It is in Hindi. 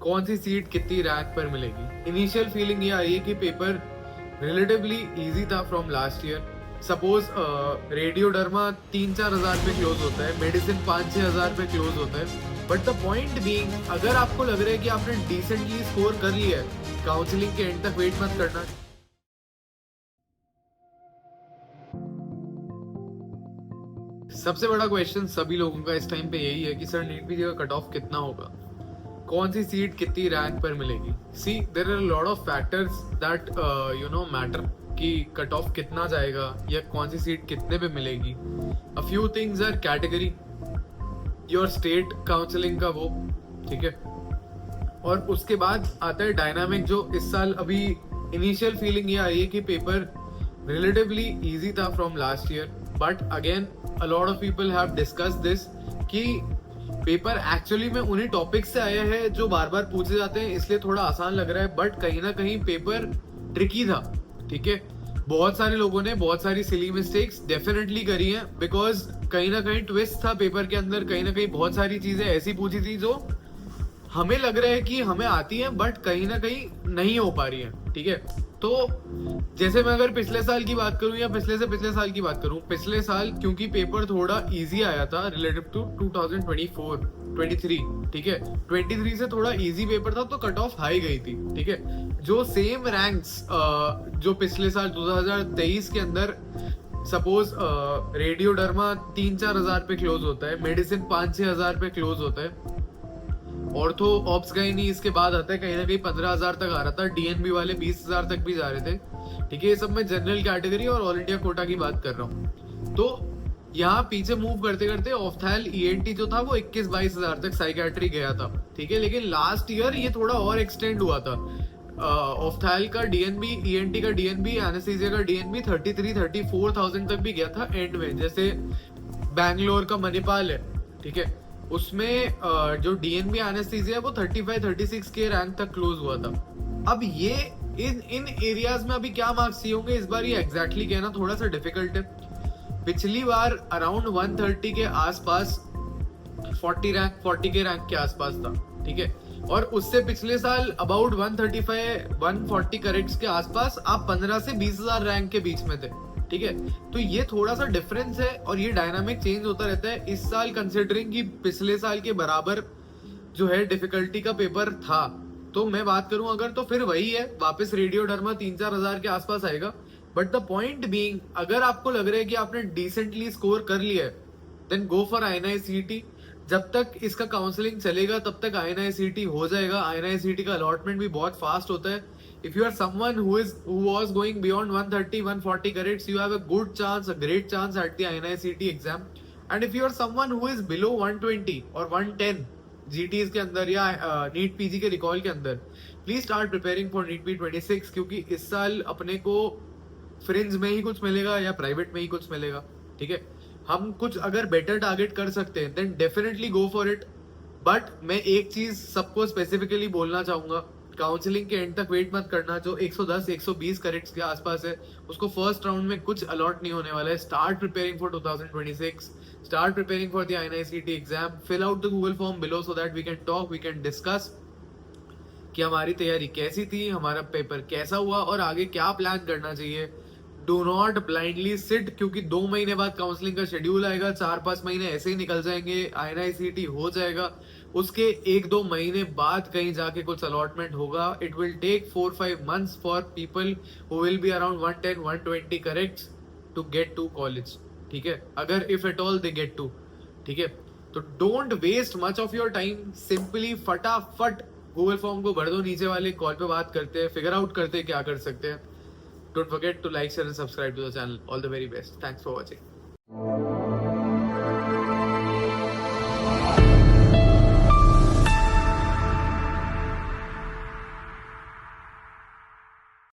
कौन सी सीट कितनी रैंक पर मिलेगी। इनिशियल फीलिंग ये आई है कि पेपर रिलेटिवली इजी था from last year. Suppose radio derma 3-4 हज़ार पे क्लोज होता है, मेडिसिन 5-6 हज़ार पे क्लोज होता है। बट द पॉइंट बीइंग, अगर आपको लग रहा है कि आपने डिसेंटली स्कोर कर लिया है, काउंसलिंग के एंड तक वेट मत करना। सबसे बड़ा क्वेश्चन सभी लोगों का इस टाइम पे यही है कि सर नीट पीजी का कट ऑफ कितना होगा, कौन सी सीट कितनी रैंक पर मिलेगी। See there are lot of factors that matter कि कट ऑफ कितना जाएगा या कौन सी सीट कितने पे मिलेगी। A few things are category, your state counselling का वो, ठीक है। और उसके बाद आता है डायनामिक, जो इस साल अभी इनिशियल फीलिंग ये आई है कि पेपर रिलेटिवली इजी था from last year. But again a lot of people have discuss this कि पेपर एक्चुअली में उन्हीं टॉपिक्स से आया है जो बार बार पूछे जाते हैं, इसलिए थोड़ा आसान लग रहा है। बट कहीं ना कहीं पेपर ट्रिकी था, ठीक है। बहुत सारे लोगों ने बहुत सारी सिली मिस्टेक्स डेफिनेटली करी हैं, बिकॉज कहीं ना कहीं ट्विस्ट था पेपर के अंदर। कहीं ना कहीं बहुत सारी चीजें ऐसी पूछी थी जो हमें लग रहा है कि हमें आती हैं, बट कहीं ना कहीं नहीं हो पा रही है, ठीक है। तो जैसे मैं अगर पिछले साल की बात करूं या पिछले से पिछले साल की बात करूं, पिछले साल क्योंकि पेपर थोड़ा इजी आया था रिलेटिव टू 2024-23, ठीक है। 23 से थोड़ा इजी पेपर था तो कट ऑफ हाई गई थी, ठीक है। जो सेम रैंक्स जो पिछले साल 2023 के अंदर सपोज रेडियो डर्मा 3-4 हज़ार पे क्लोज होता है, मेडिसिन 5-6 हज़ार पे क्लोज होता है, ऑर्थो ऑप्स गाइनी इसके बाद आता है, कहीं ना कहीं 15,000 तक आ रहा था, डीएनबी वाले 20,000 तक भी जा रहे थे, ठीक है। ये सब मैं जनरल कैटेगरी और ऑल इंडिया कोटा की बात कर रहा हूँ। तो यहाँ पीछे मूव करते करते ऑफ्थैल ईएनटी जो था वो 21-22 हज़ार तक साइकेट्री गया था, ठीक है। लेकिन लास्ट ईयर ये थोड़ा और एक्सटेंड हुआ था। ऑफ्थैल का डीएनबी, ईएनटी का डीएनबी, एनेस्थीसिया का डीएनबी 33-34,000 तक भी गया था एंड में। जैसे बैंगलोर का मणिपाल है, ठीक है, उसमें जो डीएनबी एनेस्थीसिया वो 35-36 के रैंक तक क्लोज हुआ था। अब ये इन एरियाज में अभी क्या मार्क्स चाहिए होंगे इस बार, ये एग्जैक्टली कहना थोड़ा सा डिफिकल्ट है। पिछली बार अराउंड 130 के आसपास 40 के रैंक के आसपास था, ठीक है। और उससे पिछले साल अबाउट 135-140 करेक्ट्स के आसपास आप 15 से 20,000 रैंक के बीच में थे, ठीक है। तो ये थोड़ा सा डिफरेंस है और ये डायनामिक चेंज होता रहता है इस साल, कंसिडरिंग कि पिछले साल के बराबर जो है डिफिकल्टी का पेपर था। तो मैं बात करूं अगर, तो फिर वही है, वापस रेडियो डर्मा 3-4 हज़ार के आसपास आएगा। बट द पॉइंट बीइंग, अगर आपको लग रहा है कि आपने डिसेंटली स्कोर कर लिया है, देन गो फॉर INI-CET। जब तक इसका काउंसलिंग चलेगा तब तक INI-CET हो जाएगा। INI-CET का अलॉटमेंट भी बहुत फास्ट होता है। If you are someone who was going beyond 130-140 carats, you have a good chance, a great chance at the INI-CET exam. And if you are someone who is below 120 or 110 GTs के अंदर या नीट पीजी के रिकॉल के अंदर, please start preparing for NEET P26, क्योंकि इस साल अपने को फ्रिंज में ही कुछ मिलेगा या प्राइवेट में ही कुछ मिलेगा, ठीक है। हम कुछ अगर बेटर टारगेट कर सकते हैं then definitely go for it. But मैं एक चीज सबको स्पेसिफिकली बोलना चाहूंगा, काउंसलिंग के एंड तक वेट मत करना। जो 110-120 करेक्ट्स के आसपास है उसको फर्स्ट राउंड में कुछ अलॉट नहीं होने वाला है। Start preparing for 2026, start preparing for the INI-CET exam, fill out the Google form below so that we can talk, we can discuss कि हमारी तैयारी कैसी थी, हमारा पेपर कैसा हुआ और आगे क्या प्लान करना चाहिए। डू नॉट ब्लाइंडली सिट, क्योंकि 2 महीने बाद काउंसलिंग का शेड्यूल आएगा, 4-5 महीने ऐसे ही निकल जाएंगे, INI-CET हो जाएगा, उसके 1-2 महीने बाद कहीं जाके कुछ अलॉटमेंट होगा। It will take 4-5 months for people who will be around 110-120 corrects to get to college, ठीक है, अगर if at all they get to, ठीक है। तो don't waste much of your time, simply फटाफट गूगल फॉर्म को भर दो। नीचे वाले कॉल पे बात करते हैं, फिगर आउट करते हैं क्या कर सकते हैं। Don't forget to like, share and subscribe to the channel. All the very best. Thanks for watching.